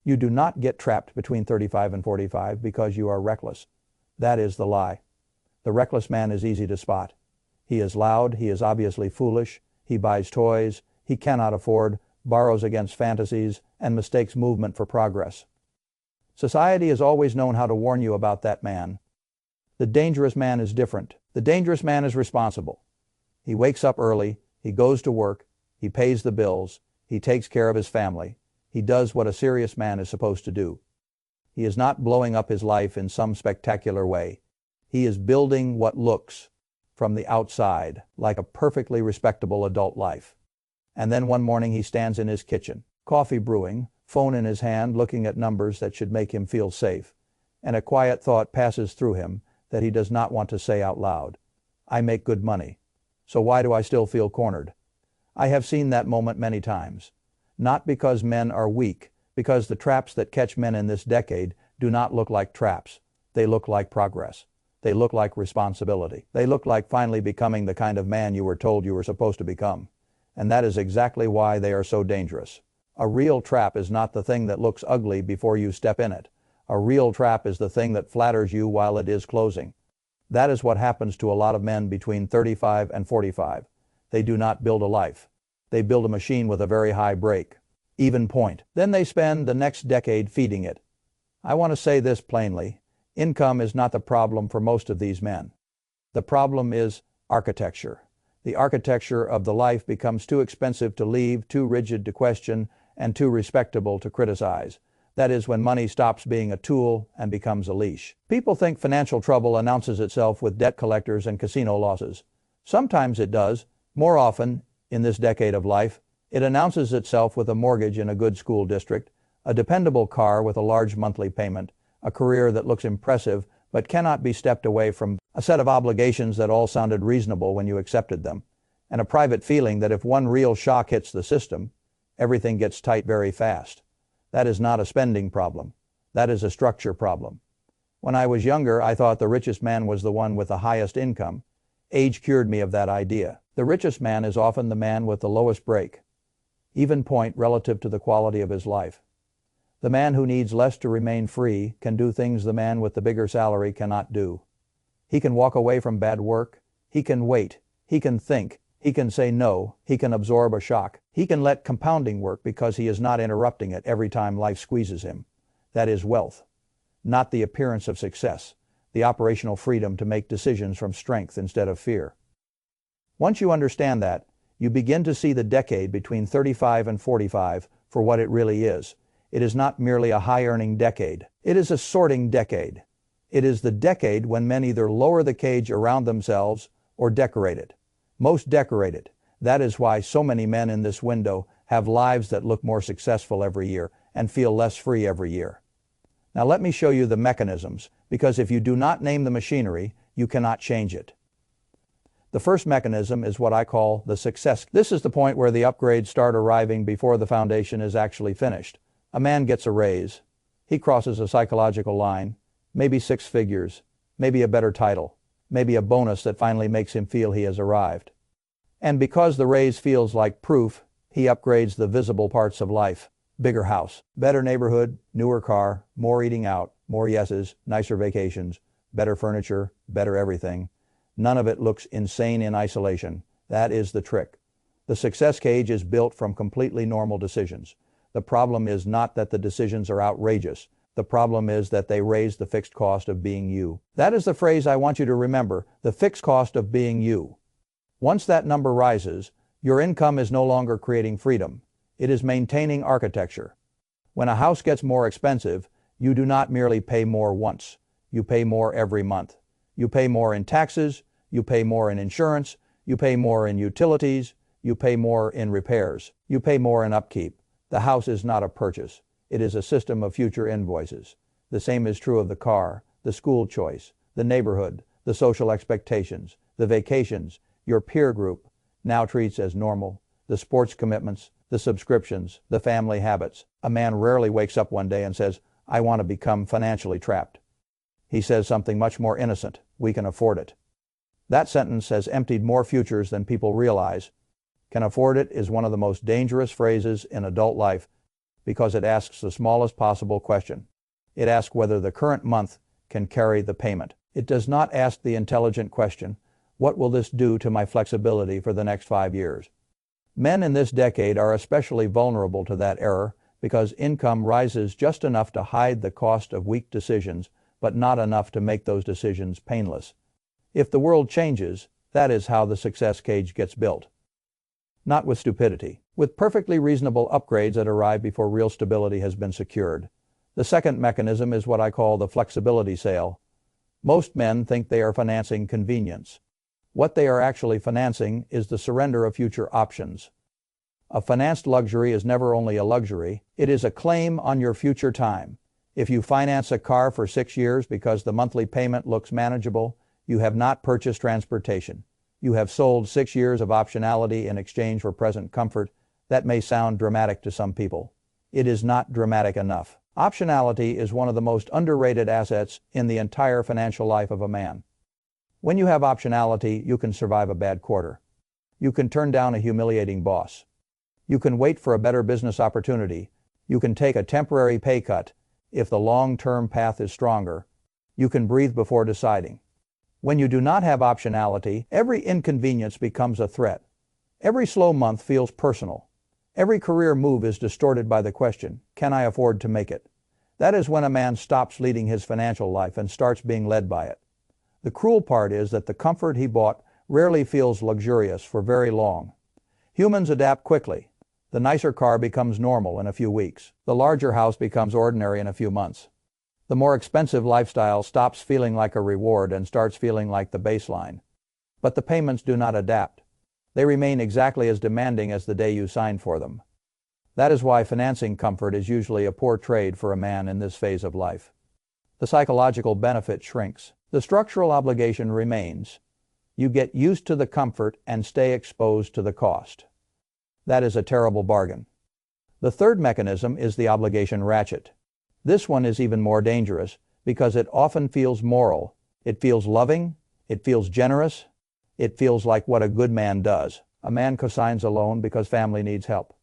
You do not get trapped between 35 and 45 because you are reckless. That is the lie. The reckless man is easy to spot. He is loud, he is obviously foolish, he buys toys, he cannot afford, borrows against fantasies, and mistakes movement for progress. Society has always known how to warn you about that man. The dangerous man is different. The dangerous man is responsible. He wakes up early, he goes to work, he pays the bills, he takes care of his family. He does what a serious man is supposed to do. He is not blowing up his life in some spectacular way. He is building what looks, from the outside, like a perfectly respectable adult life. And then one morning he stands in his kitchen, coffee brewing, phone in his hand, looking at numbers that should make him feel safe. And a quiet thought passes through him that he does not want to say out loud. I make good money. So why do I still feel cornered? I have seen that moment many times. Not because men are weak, because the traps that catch men in this decade do not look like traps. They look like progress. They look like responsibility. They look like finally becoming the kind of man you were told you were supposed to become. And that is exactly why they are so dangerous. A real trap is not the thing that looks ugly before you step in it. A real trap is the thing that flatters you while it is closing. That is what happens to a lot of men between 35 and 45. They do not build a life. They build a machine with a very high break, even point. Then they spend the next decade feeding it. I want to say this plainly. Income is not the problem for most of these men. The problem is architecture. The architecture of the life becomes too expensive to leave, too rigid to question, and too respectable to criticize. That is when money stops being a tool and becomes a leash. People think financial trouble announces itself with debt collectors and casino losses. Sometimes it does. More often, in this decade of life, it announces itself with a mortgage in a good school district, a dependable car with a large monthly payment, a career that looks impressive but cannot be stepped away from, a set of obligations that all sounded reasonable when you accepted them, and a private feeling that if one real shock hits the system, everything gets tight very fast. That is not a spending problem. That is a structure problem. When I was younger, I thought the richest man was the one with the highest income. Age cured me of that idea. The richest man is often the man with the lowest break, even point relative to the quality of his life. The man who needs less to remain free can do things the man with the bigger salary cannot do. He can walk away from bad work. He can wait. He can think. He can say no. He can absorb a shock. He can let compounding work because he is not interrupting it every time life squeezes him. That is wealth, not the appearance of success, the operational freedom to make decisions from strength instead of fear. Once you understand that, you begin to see the decade between 35 and 45 for what it really is. It is not merely a high-earning decade. It is a sorting decade. It is the decade when men either lower the cage around themselves or decorate it. Most decorate it. That is why so many men in this window have lives that look more successful every year and feel less free every year. Now let me show you the mechanisms, because if you do not name the machinery, you cannot change it. The first mechanism is what I call the success. This is the point where the upgrades start arriving before the foundation is actually finished. A man gets a raise. He crosses a psychological line, maybe 6 figures, maybe a better title, maybe a bonus that finally makes him feel he has arrived. And because the raise feels like proof, he upgrades the visible parts of life. Bigger house, better neighborhood, newer car, more eating out, more yeses, nicer vacations, better furniture, better everything. None of it looks insane in isolation. That is the trick. The success cage is built from completely normal decisions. The problem is not that the decisions are outrageous. The problem is that they raise the fixed cost of being you. That is the phrase I want you to remember, the fixed cost of being you. Once that number rises, your income is no longer creating freedom. It is maintaining architecture. When a house gets more expensive, you do not merely pay more once. You pay more every month. You pay more in taxes. You pay more in insurance. You pay more in utilities. You pay more in repairs. You pay more in upkeep. The house is not a purchase. It is a system of future invoices. The same is true of the car, the school choice, the neighborhood, the social expectations, the vacations, your peer group now treats as normal, the sports commitments, the subscriptions, the family habits. A man rarely wakes up one day and says, I want to become financially trapped. He says something much more innocent, we can afford it. That sentence has emptied more futures than people realize. Can afford it is one of the most dangerous phrases in adult life. because it asks the smallest possible question. It asks whether the current month can carry the payment. It does not ask the intelligent question, what will this do to my flexibility for the next 5 years? Men in this decade are especially vulnerable to that error because income rises just enough to hide the cost of weak decisions, but not enough to make those decisions painless. If the world changes, that is how the success cage gets built. Not with stupidity, with perfectly reasonable upgrades that arrive before real stability has been secured. The second mechanism is what I call the flexibility sale. Most men think they are financing convenience. What they are actually financing is the surrender of future options. A financed luxury is never only a luxury, it is a claim on your future time. If you finance a car for 6 years because the monthly payment looks manageable, you have not purchased transportation. You have sold 6 years of optionality in exchange for present comfort. That may sound dramatic to some people. It is not dramatic enough. Optionality is one of the most underrated assets in the entire financial life of a man. When you have optionality, you can survive a bad quarter. You can turn down a humiliating boss. You can wait for a better business opportunity. You can take a temporary pay cut. If the long-term path is stronger, you can breathe before deciding. When you do not have optionality, every inconvenience becomes a threat. Every slow month feels personal. Every career move is distorted by the question, can I afford to make it? That is when a man stops leading his financial life and starts being led by it. The cruel part is that the comfort he bought rarely feels luxurious for very long. Humans adapt quickly. The nicer car becomes normal in a few weeks. The larger house becomes ordinary in a few months. The more expensive lifestyle stops feeling like a reward and starts feeling like the baseline. But the payments do not adapt. They remain exactly as demanding as the day you signed for them. That is why financing comfort is usually a poor trade for a man in this phase of life. The psychological benefit shrinks. The structural obligation remains. You get used to the comfort and stay exposed to the cost. That is a terrible bargain. The third mechanism is the obligation ratchet. This one is even more dangerous because it often feels moral. It feels loving. It feels generous. It feels like what a good man does. A man cosigns a loan because family needs help.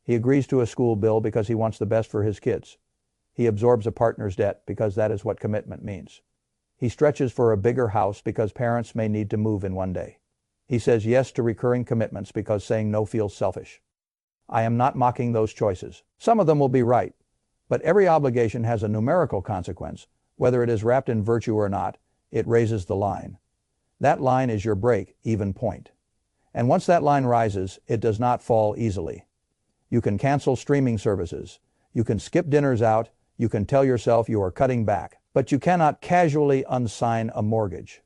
He agrees to a school bill because he wants the best for his kids. He absorbs a partner's debt because that is what commitment means. He stretches for a bigger house because parents may need to move in one day. He says yes to recurring commitments because saying no feels selfish. I am not mocking those choices. Some of them will be right, but every obligation has a numerical consequence. Whether it is wrapped in virtue or not, it raises the line. That line is your break-even point. And once that line rises, it does not fall easily. You can cancel streaming services. You can skip dinners out. You can tell yourself you are cutting back. But you cannot casually unsign a mortgage.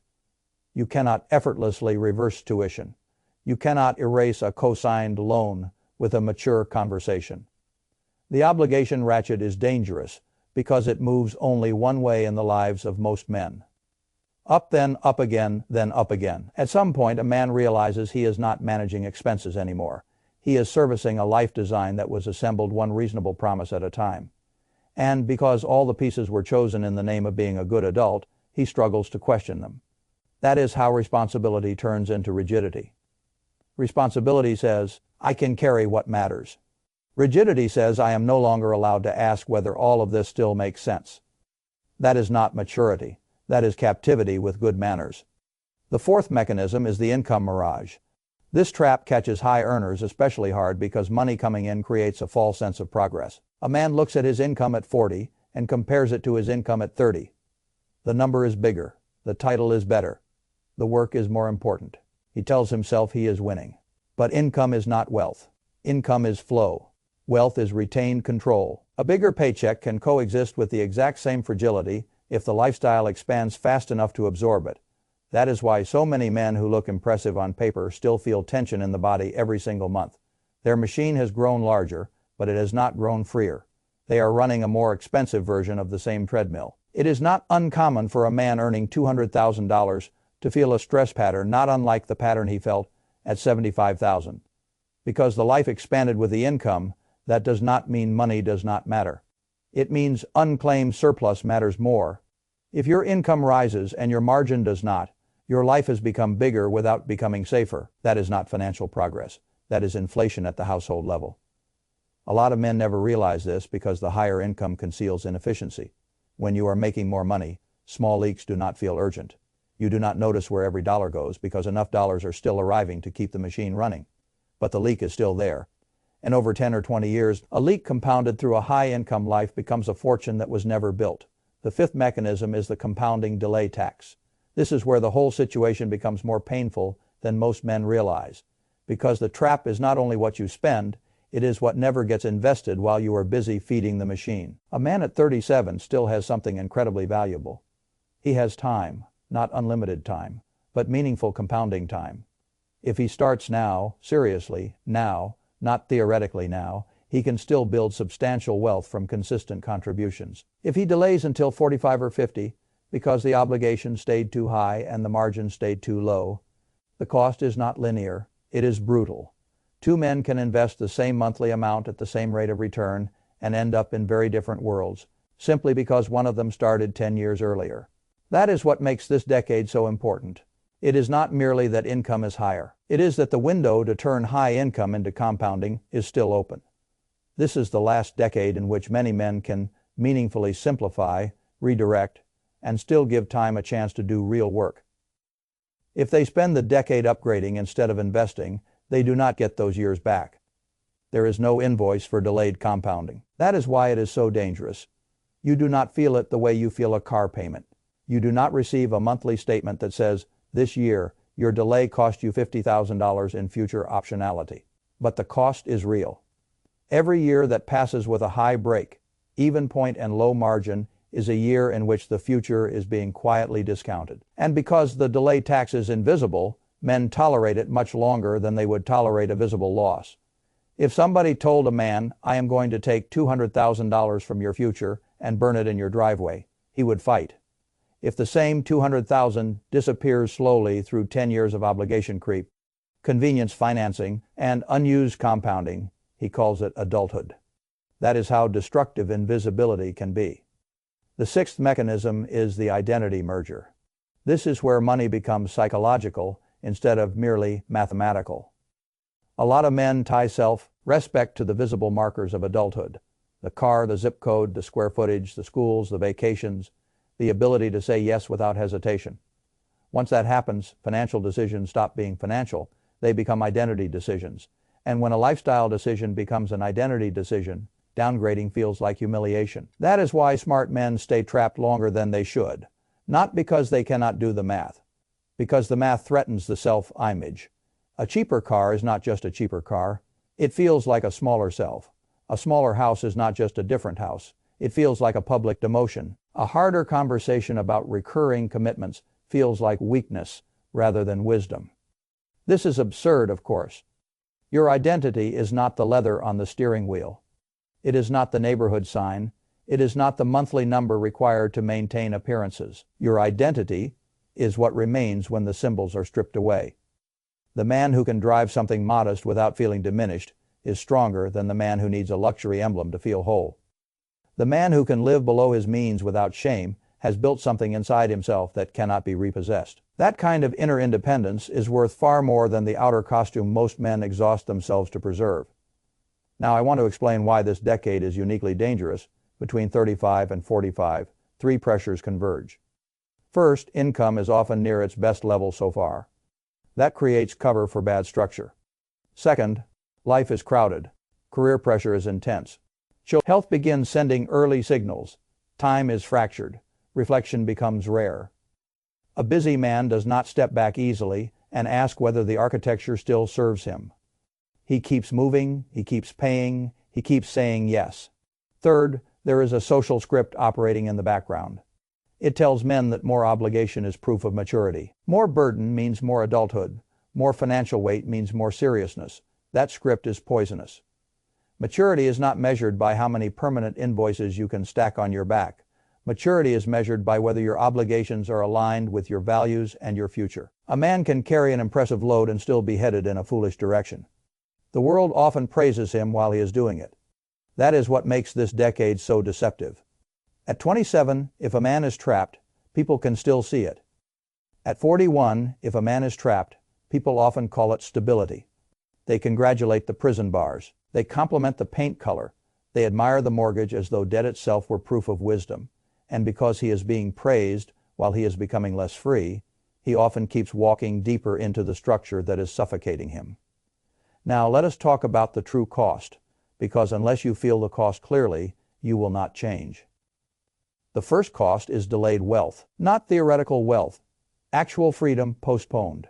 You cannot effortlessly reverse tuition. You cannot erase a co-signed loan with a mature conversation. The obligation ratchet is dangerous because it moves only one way in the lives of most men. Up, then up again, then up again. At some point, a man realizes he is not managing expenses anymore. He is servicing a life design that was assembled one reasonable promise at a time. And because all the pieces were chosen in the name of being a good adult, he struggles to question them. That is how responsibility turns into rigidity. Responsibility says, I can carry what matters. Rigidity says I am no longer allowed to ask whether all of this still makes sense. That is not maturity. That is captivity with good manners. The fourth mechanism is the income mirage. This trap catches high earners especially hard because money coming in creates a false sense of progress. A man looks at his income at 40 and compares it to his income at 30. The number is bigger. The title is better. The work is more important. He tells himself he is winning. But income is not wealth. Income is flow. Wealth is retained control. A bigger paycheck can coexist with the exact same fragility if the lifestyle expands fast enough to absorb it. That is why so many men who look impressive on paper still feel tension in the body every single month. Their machine has grown larger, but it has not grown freer. They are running a more expensive version of the same treadmill. It is not uncommon for a man earning $200,000 to feel a stress pattern not unlike the pattern he felt at $75,000. Because the life expanded with the income, that does not mean money does not matter. It means unclaimed surplus matters more. If your income rises and your margin does not, your life has become bigger without becoming safer. That is not financial progress. That is inflation at the household level. A lot of men never realize this because the higher income conceals inefficiency. When you are making more money, small leaks do not feel urgent. You do not notice where every dollar goes because enough dollars are still arriving to keep the machine running. But the leak is still there. And over 10 or 20 years, a leak compounded through a high-income life becomes a fortune that was never built. The fifth mechanism is the compounding delay tax. This is where the whole situation becomes more painful than most men realize, because the trap is not only what you spend, it is what never gets invested while you are busy feeding the machine. A man at 37 still has something incredibly valuable. He has time, not unlimited time, but meaningful compounding time. If he starts now, seriously, now, not theoretically now, he can still build substantial wealth from consistent contributions. If he delays until 45 or 50, because the obligation stayed too high and the margin stayed too low, the cost is not linear, it is brutal. Two men can invest the same monthly amount at the same rate of return and end up in very different worlds, simply because one of them started 10 years earlier. That is what makes this decade so important. It is not merely that income is higher. It is that the window to turn high income into compounding is still open. This is the last decade in which many men can meaningfully simplify, redirect, and still give time a chance to do real work. If they spend the decade upgrading instead of investing, they do not get those years back. There is no invoice for delayed compounding. That is why it is so dangerous. You do not feel it the way you feel a car payment. You do not receive a monthly statement that says, "This year, your delay cost you $50,000 in future optionality." But the cost is real. Every year that passes with a high break, even point and low margin is a year in which the future is being quietly discounted. And because the delay tax is invisible, men tolerate it much longer than they would tolerate a visible loss. If somebody told a man, "I am going to take $200,000 from your future and burn it in your driveway," he would fight. If the same $200,000 disappears slowly through 10 years of obligation creep, convenience financing, and unused compounding, he calls it adulthood. That is how destructive invisibility can be. The sixth mechanism is the identity merger. This is where money becomes psychological instead of merely mathematical. A lot of men tie self-respect to the visible markers of adulthood: the car, the zip code, the square footage, the schools, the vacations, the ability to say yes without hesitation. Once that happens, financial decisions stop being financial. They become identity decisions. And when a lifestyle decision becomes an identity decision, downgrading feels like humiliation. That is why smart men stay trapped longer than they should. Not because they cannot do the math, because the math threatens the self-image. A cheaper car is not just a cheaper car. It feels like a smaller self. A smaller house is not just a different house. It feels like a public demotion. A harder conversation about recurring commitments feels like weakness rather than wisdom. This is absurd, of course. Your identity is not the leather on the steering wheel. It is not the neighborhood sign. It is not the monthly number required to maintain appearances. Your identity is what remains when the symbols are stripped away. The man who can drive something modest without feeling diminished is stronger than the man who needs a luxury emblem to feel whole. The man who can live below his means without shame has built something inside himself that cannot be repossessed. That kind of inner independence is worth far more than the outer costume most men exhaust themselves to preserve. Now, I want to explain why this decade is uniquely dangerous. Between 35 and 45, three pressures converge. First, income is often near its best level so far. That creates cover for bad structure. Second, life is crowded. Career pressure is intense. Health begins sending early signals. Time is fractured. Reflection becomes rare. A busy man does not step back easily and ask whether the architecture still serves him. He keeps moving, he keeps paying, he keeps saying yes. Third, there is a social script operating in the background. It tells men that more obligation is proof of maturity. More burden means more adulthood. More financial weight means more seriousness. That script is poisonous. Maturity is not measured by how many permanent invoices you can stack on your back. Maturity is measured by whether your obligations are aligned with your values and your future. A man can carry an impressive load and still be headed in a foolish direction. The world often praises him while he is doing it. That is what makes this decade so deceptive. At 27, if a man is trapped, people can still see it. At 41, if a man is trapped, people often call it stability. They congratulate the prison bars. They compliment the paint color. They admire the mortgage as though debt itself were proof of wisdom. And because he is being praised while he is becoming less free, he often keeps walking deeper into the structure that is suffocating him. Now let us talk about the true cost, because unless you feel the cost clearly, you will not change. The first cost is delayed wealth, not theoretical wealth, actual freedom postponed.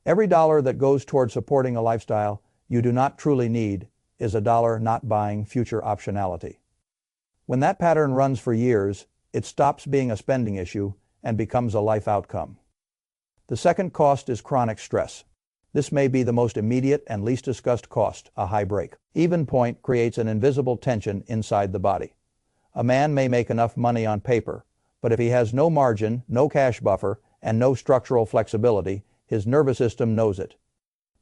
Every dollar that goes toward supporting a lifestyle you do not truly need is a dollar not buying future optionality. When that pattern runs for years, it stops being a spending issue and becomes a life outcome. The second cost is chronic stress. This may be the most immediate and least discussed cost, a high break. Even point creates an invisible tension inside the body. A man may make enough money on paper, but if he has no margin, no cash buffer, and no structural flexibility, his nervous system knows it.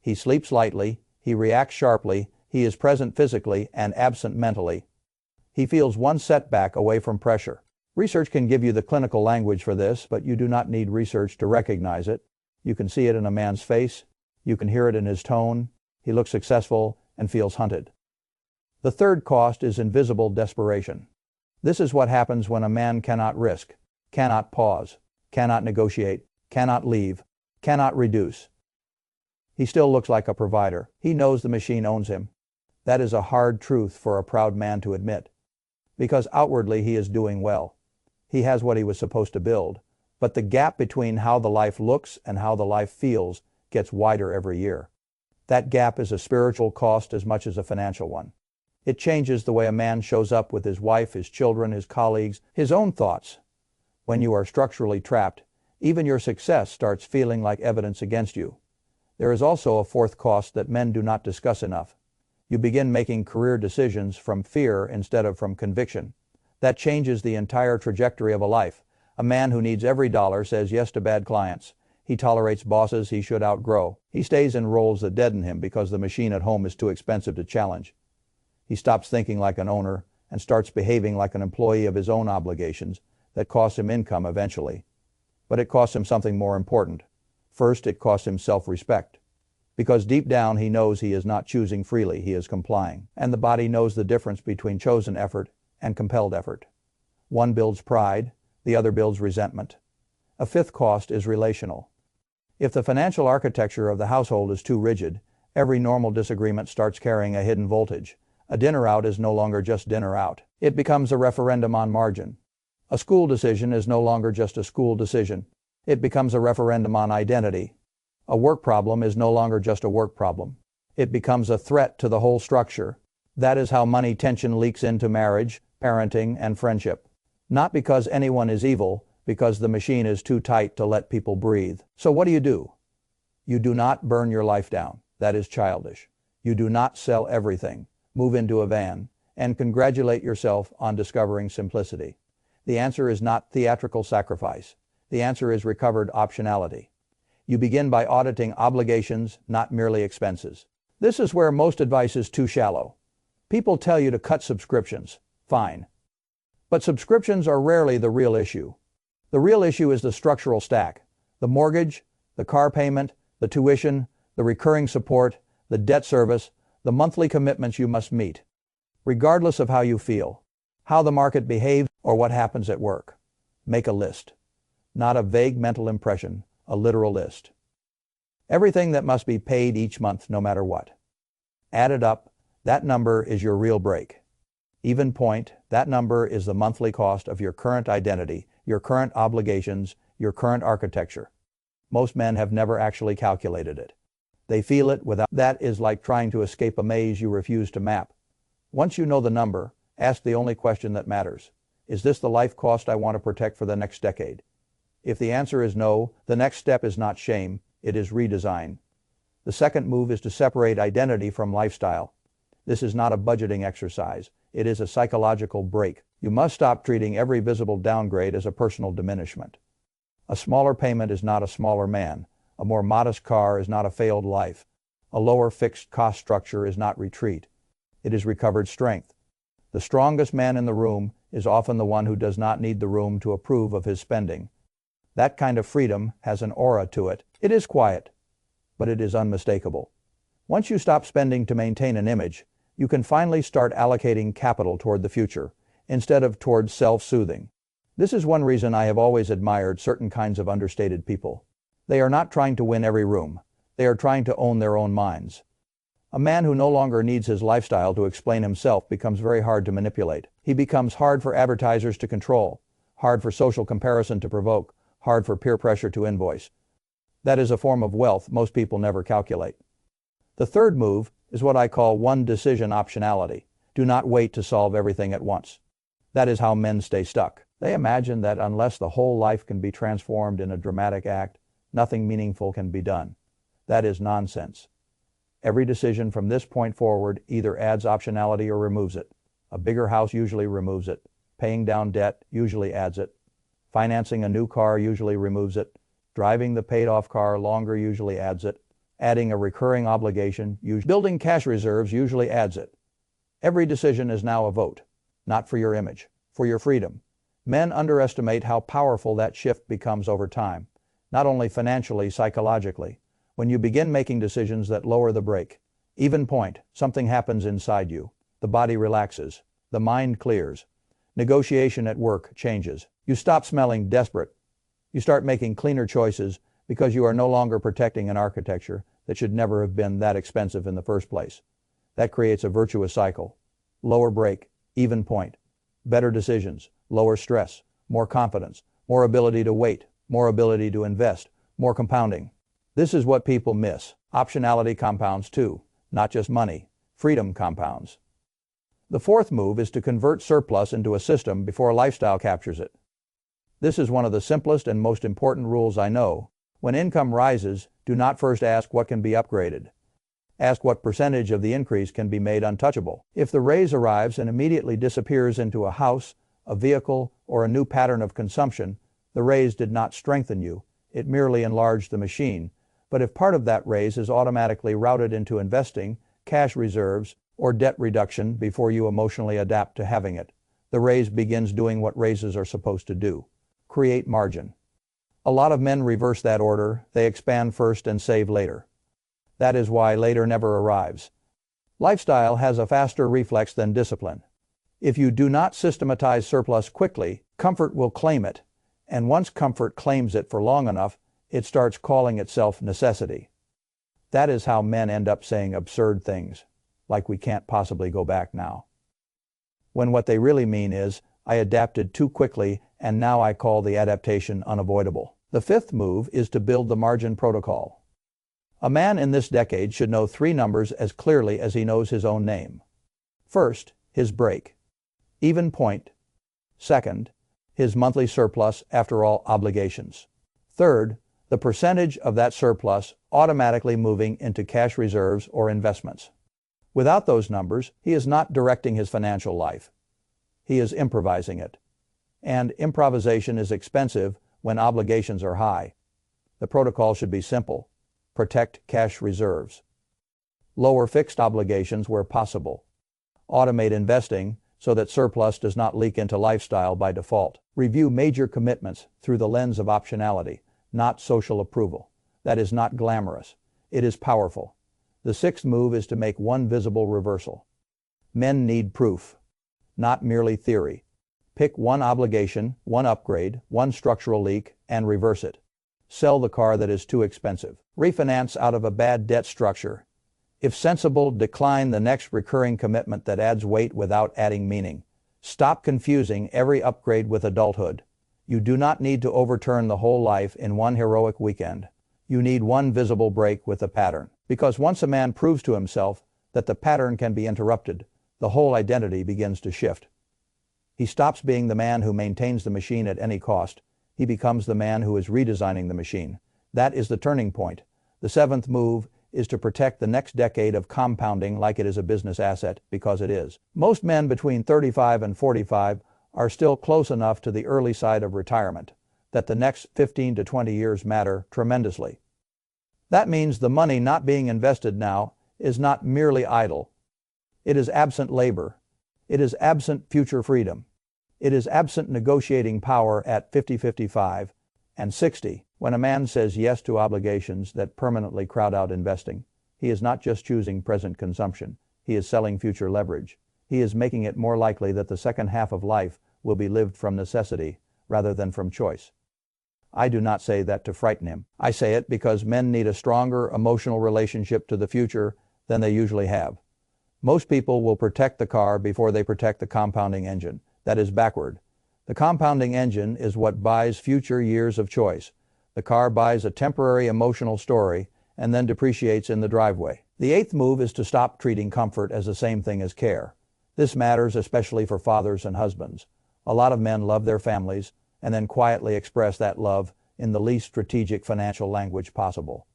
He sleeps lightly, he reacts sharply, he is present physically and absent mentally. He feels one setback away from pressure. Research can give you the clinical language for this, but you do not need research to recognize it. You can see it in a man's face. You can hear it in his tone. He looks successful and feels hunted. The third cost is invisible desperation. This is what happens when a man cannot risk, cannot pause, cannot negotiate, cannot leave, cannot reduce. He still looks like a provider. He knows the machine owns him. That is a hard truth for a proud man to admit, because outwardly he is doing well. He has what he was supposed to build, but the gap between how the life looks and how the life feels gets wider every year. That gap is a spiritual cost as much as a financial one. It changes the way a man shows up with his wife, his children, his colleagues, his own thoughts. When you are structurally trapped, even your success starts feeling like evidence against you. There is also a fourth cost that men do not discuss enough. You begin making career decisions from fear instead of from conviction. That changes the entire trajectory of a life. A man who needs every dollar says yes to bad clients. He tolerates bosses he should outgrow. He stays in roles that deaden him because the machine at home is too expensive to challenge. He stops thinking like an owner and starts behaving like an employee of his own obligations that costs him income eventually. But it costs him something more important. First, it costs him self-respect. Because deep down he knows he is not choosing freely, he is complying. And the body knows the difference between chosen effort and compelled effort. One builds pride, the other builds resentment. A fifth cost is relational. If the financial architecture of the household is too rigid, every normal disagreement starts carrying a hidden voltage. A dinner out is no longer just dinner out. It becomes a referendum on margin. A school decision is no longer just a school decision. It becomes a referendum on identity. A work problem is no longer just a work problem. It becomes a threat to the whole structure. That is how money tension leaks into marriage, parenting, and friendship. Not because anyone is evil, because the machine is too tight to let people breathe. So what do? You do not burn your life down. That is childish. You do not sell everything, move into a van, and congratulate yourself on discovering simplicity. The answer is not theatrical sacrifice. The answer is recovered optionality. You begin by auditing obligations, not merely expenses. This is where most advice is too shallow. People tell you to cut subscriptions. Fine. But subscriptions are rarely the real issue. The real issue is the structural stack. The mortgage, the car payment, the tuition, the recurring support, the debt service, the monthly commitments you must meet. Regardless of how you feel, how the market behaves, or what happens at work. Make a list. Not a vague mental impression, a literal list. Everything that must be paid each month, no matter what. Add it up. That number is your real break. Even point, that number is the monthly cost of your current identity, your current obligations, your current architecture. Most men have never actually calculated it. They feel it without. That is like trying to escape a maze you refuse to map. Once you know the number, ask the only question that matters. Is this the life cost I want to protect for the next decade? If the answer is no, the next step is not shame, it is redesign. The second move is to separate identity from lifestyle. This is not a budgeting exercise. It is a psychological break. You must stop treating every visible downgrade as a personal diminishment. A smaller payment is not a smaller man. A more modest car is not a failed life. A lower fixed cost structure is not retreat. It is recovered strength. The strongest man in the room is often the one who does not need the room to approve of his spending. That kind of freedom has an aura to it. It is quiet, but it is unmistakable. Once you stop spending to maintain an image, You can finally start allocating capital toward the future, instead of toward self-soothing. This is one reason I have always admired certain kinds of understated people. They are not trying to win every room. They are trying to own their own minds. A man who no longer needs his lifestyle to explain himself becomes very hard to manipulate. He becomes hard for advertisers to control, hard for social comparison to provoke, hard for peer pressure to invoice. That is a form of wealth most people never calculate. The third move is what I call one decision optionality. Do not wait to solve everything at once. That is how men stay stuck. They imagine that unless the whole life can be transformed in a dramatic act, nothing meaningful can be done. That is nonsense. Every decision from this point forward either adds optionality or removes it. A bigger house usually removes it. Paying down debt usually adds it. Financing a new car usually removes it. Driving the paid-off car longer usually adds it. Adding a recurring obligation, building cash reserves usually adds it. Every decision is now a vote, not for your image, for your freedom. Men underestimate how powerful that shift becomes over time, not only financially, psychologically. When you begin making decisions that lower the brake, even point, something happens inside you. The body relaxes. The mind clears. Negotiation at work changes. You stop smelling desperate. You start making cleaner choices because you are no longer protecting an architecture that should never have been that expensive in the first place. That creates a virtuous cycle. Lower brake, even point. Better decisions, lower stress, more confidence, more ability to wait, more ability to invest, more compounding. This is what people miss. Optionality compounds too, not just money. Freedom compounds. The fourth move is to convert surplus into a system before lifestyle captures it. This is one of the simplest and most important rules I know. When income rises, do not first ask what can be upgraded. Ask what percentage of the increase can be made untouchable. If the raise arrives and immediately disappears into a house, a vehicle, or a new pattern of consumption, the raise did not strengthen you. It merely enlarged the machine. But if part of that raise is automatically routed into investing, cash reserves, or debt reduction before you emotionally adapt to having it, the raise begins doing what raises are supposed to do. Create margin. A lot of men reverse that order. They expand first and save later. That is why later never arrives. Lifestyle has a faster reflex than discipline. If you do not systematize surplus quickly, comfort will claim it, and once comfort claims it for long enough, it starts calling itself necessity. That is how men end up saying absurd things, like we can't possibly go back now. When what they really mean is, I adapted too quickly and now I call the adaptation unavoidable. The fifth move is to build the margin protocol. A man in this decade should know 3 numbers as clearly as he knows his own name. First, his break, even point. Second, his monthly surplus after all obligations. Third, the percentage of that surplus automatically moving into cash reserves or investments. Without those numbers, he is not directing his financial life. He is improvising it. And improvisation is expensive when obligations are high. The protocol should be simple. Protect cash reserves. Lower fixed obligations where possible. Automate investing so that surplus does not leak into lifestyle by default. Review major commitments through the lens of optionality, not social approval. That is not glamorous. It is powerful. The sixth move is to make one visible reversal. Men need proof, not merely theory. Pick one obligation, one upgrade, one structural leak, and reverse it. Sell the car that is too expensive. Refinance out of a bad debt structure. If sensible, decline the next recurring commitment that adds weight without adding meaning. Stop confusing every upgrade with adulthood. You do not need to overturn the whole life in one heroic weekend. You need one visible break with a pattern. Because once a man proves to himself that the pattern can be interrupted, the whole identity begins to shift. He stops being the man who maintains the machine at any cost. He becomes the man who is redesigning the machine. That is the turning point. The seventh move is to protect the next decade of compounding like it is a business asset, because it is. Most men between 35 and 45 are still close enough to the early side of retirement that the next 15 to 20 years matter tremendously. That means the money not being invested now is not merely idle. It is absent labor. It is absent future freedom. It is absent negotiating power at 50, 55, and 60. When a man says yes to obligations that permanently crowd out investing, he is not just choosing present consumption. he is selling future leverage. He is making it more likely that the second half of life will be lived from necessity rather than from choice. I do not say that to frighten him. I say it because men need a stronger emotional relationship to the future than they usually have. Most people will protect the car before they protect the compounding engine. That is backward. The compounding engine is what buys future years of choice. The car buys a temporary emotional story and then depreciates in the driveway. The eighth move is to stop treating comfort as the same thing as care. This matters especially for fathers and husbands. A lot of men love their families and then quietly express that love in the least strategic financial language possible.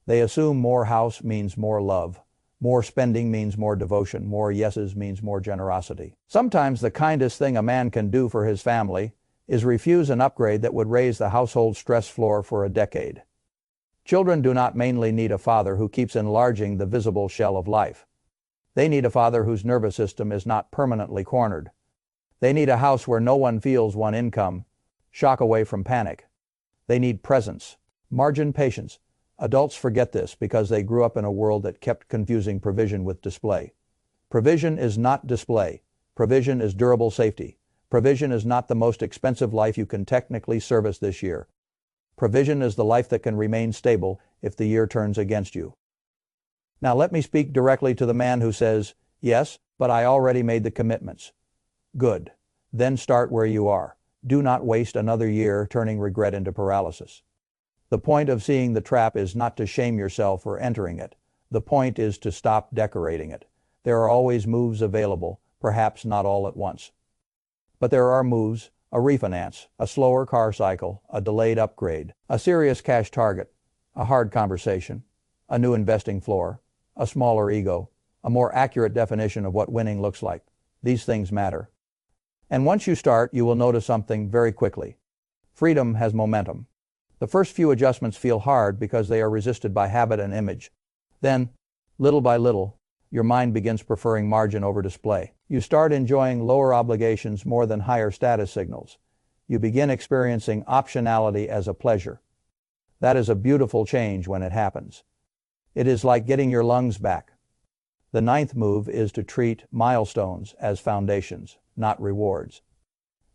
They assume more house means more love. More spending means more devotion. More yeses means more generosity. Sometimes the kindest thing a man can do for his family is refuse an upgrade that would raise the household stress floor for a decade. Children do not mainly need a father who keeps enlarging the visible shell of life. They need a father whose nervous system is not permanently cornered. They need a house where no one feels one income, shock away from panic. They need presence, margin, patience. Adults forget this because they grew up in a world that kept confusing provision with display. Provision is not display. Provision is durable safety. Provision is not the most expensive life you can technically service this year. Provision is the life that can remain stable if the year turns against you. Now let me speak directly to the man who says, "Yes, but I already made the commitments." Good. Then start where you are. Do not waste another year turning regret into paralysis. The point of seeing the trap is not to shame yourself for entering it. The point is to stop decorating it. There are always moves available, perhaps not all at once. But there are moves: a refinance, a slower car cycle, a delayed upgrade, a serious cash target, a hard conversation, a new investing floor, a smaller ego, a more accurate definition of what winning looks like. These things matter. And once you start, you will notice something very quickly. Freedom has momentum. The first few adjustments feel hard because they are resisted by habit and image. Then, little by little, your mind begins preferring margin over display. You start enjoying lower obligations more than higher status signals. You begin experiencing optionality as a pleasure. That is a beautiful change when it happens. It is like getting your lungs back. The ninth move is to treat milestones as foundations, not rewards.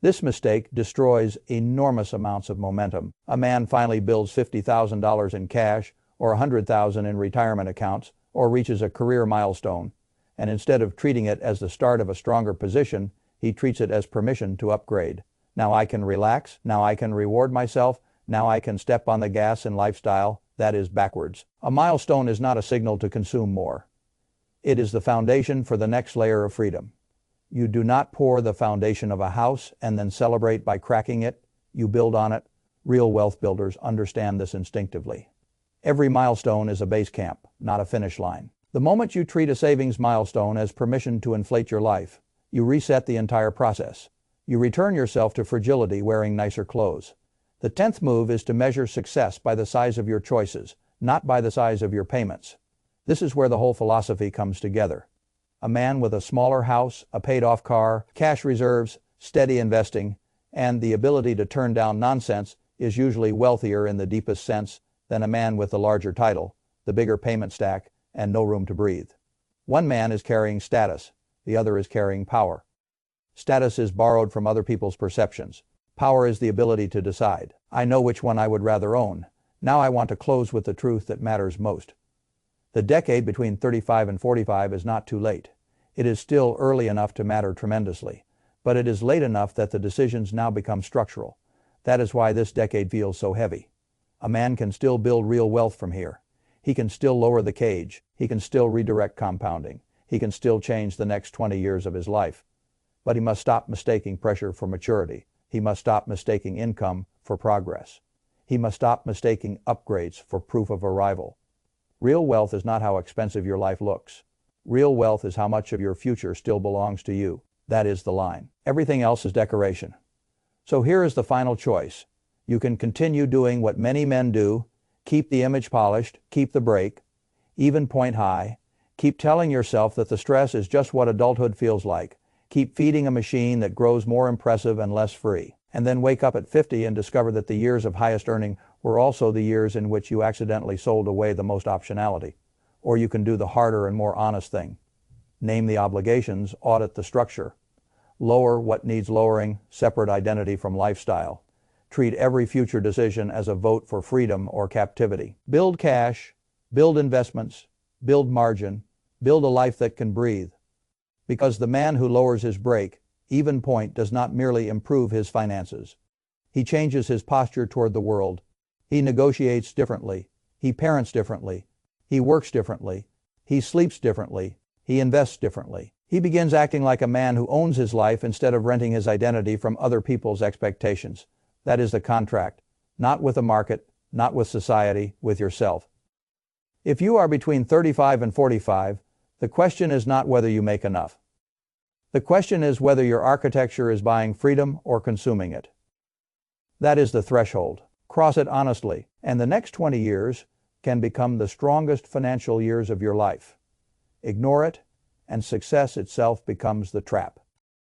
This mistake destroys enormous amounts of momentum. A man finally builds $50,000 in cash or $100,000 in retirement accounts or reaches a career milestone, and instead of treating it as the start of a stronger position, he treats it as permission to upgrade. Now I can relax, now I can reward myself, now I can step on the gas in lifestyle. That is backwards. A milestone is not a signal to consume more. It is the foundation for the next layer of freedom. You do not pour the foundation of a house and then celebrate by cracking it. You build on it. Real wealth builders understand this instinctively. Every milestone is a base camp, not a finish line. The moment you treat a savings milestone as permission to inflate your life, you reset the entire process. You return yourself to fragility wearing nicer clothes. The 10th move is to measure success by the size of your choices, not by the size of your payments. This is where the whole philosophy comes together. A man with a smaller house, a paid-off car, cash reserves, steady investing, and the ability to turn down nonsense is usually wealthier in the deepest sense than a man with the larger title, the bigger payment stack, and no room to breathe. One man is carrying status, the other is carrying power. Status is borrowed from other people's perceptions. Power is the ability to decide. I know which one I would rather own. Now I want to close with the truth that matters most. The decade between 35 and 45 is not too late. It is still early enough to matter tremendously, but it is late enough that the decisions now become structural. That is why this decade feels so heavy. A man can still build real wealth from here. He can still lower the cage. He can still redirect compounding. He can still change the next 20 years of his life. But he must stop mistaking pressure for maturity. He must stop mistaking income for progress. He must stop mistaking upgrades for proof of arrival. Real wealth is not how expensive your life looks. Real wealth is how much of your future still belongs to you. That is the line. Everything else is decoration. So here is the final choice. You can continue doing what many men do, keep the image polished, keep the brake, even point high, keep telling yourself that the stress is just what adulthood feels like, keep feeding a machine that grows more impressive and less free, and then wake up at 50 and discover that the years of highest earning were also the years in which you accidentally sold away the most optionality. Or you can do the harder and more honest thing. Name the obligations, audit the structure. Lower what needs lowering, separate identity from lifestyle. Treat every future decision as a vote for freedom or captivity. Build cash, build investments, build margin, build a life that can breathe. Because the man who lowers his brake, even point, does not merely improve his finances. He changes his posture toward the world. He negotiates differently. He parents differently. He works differently. He sleeps differently. He invests differently. He begins acting like a man who owns his life instead of renting his identity from other people's expectations. That is the contract. Not with the market, not with society, with yourself. If you are between 35 and 45, the question is not whether you make enough. The question is whether your architecture is buying freedom or consuming it. That is the threshold. Cross it honestly, and the next 20 years can become the strongest financial years of your life. Ignore it, and success itself becomes the trap.